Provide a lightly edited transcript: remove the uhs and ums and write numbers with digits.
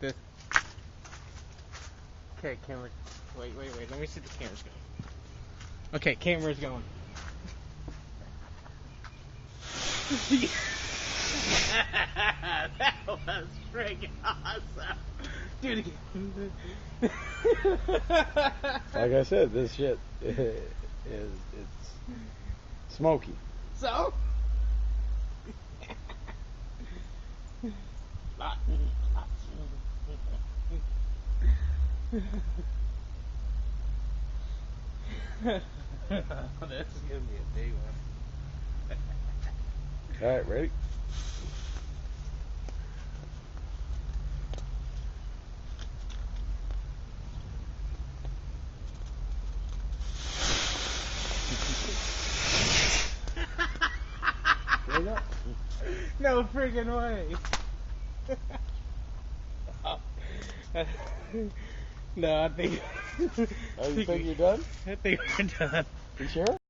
This. Okay, camera. Wait. Let me see the camera's going. Okay, camera's going. That was friggin' awesome. Do it again. Like I said, this shit it's smoky. So? This is gonna be a big one. Alright, ready? No friggin' way. No, I think. Oh, you think you're done? I think we're done. You sure?